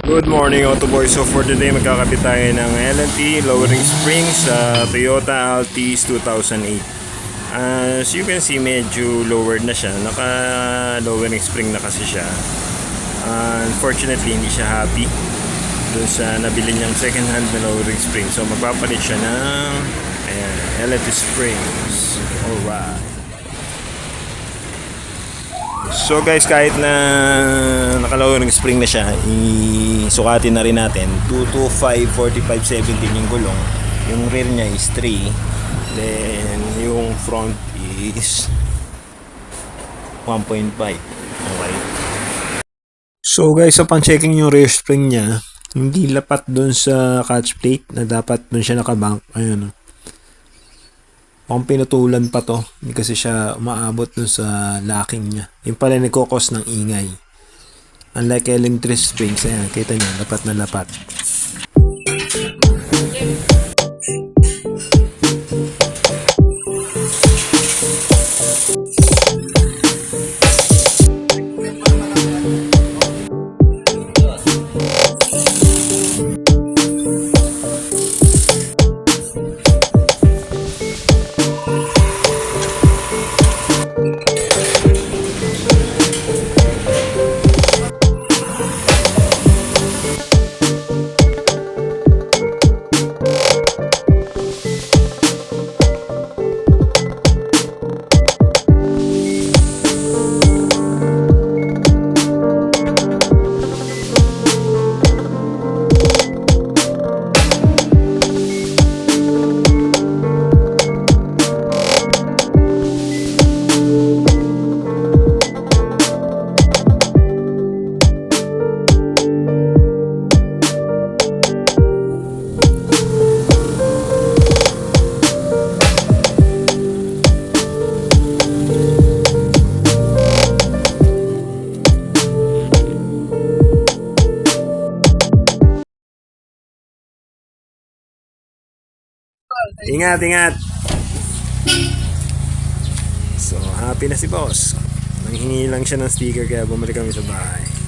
Good morning, Auto Boys. So for today magkakabit tayo ng L&T lowering springs sa Toyota Altis 2008. As you can see, medyo lowered na siya. Naka lowering spring na kasi siya. Unfortunately, hindi siya happy dun sa nabili niyang second hand na lowering spring. So magpapalit siya ng L&T springs. Alright. So guys, kahit na nakalawang spring na siya, isukatin na rin natin. 225, 45, 17 yung gulong. Yung rear niya is 3. Then yung front is 1.5. Okay. So guys, upon checking yung rear spring niya, hindi lapat dun sa catch plate na dapat dun siya nakabank. Ayun. Kung pinutulan pa to, hindi kasi siya umaabot dun sa locking niya. Yung pala nagkukos ng ingay. Unlike L&T springs, ayan, kita nyo, lapat na lapat. Ingat, ingat. So, happy na si boss. Nanghingi lang siya ng sticker kaya bumalik kami sa bahay.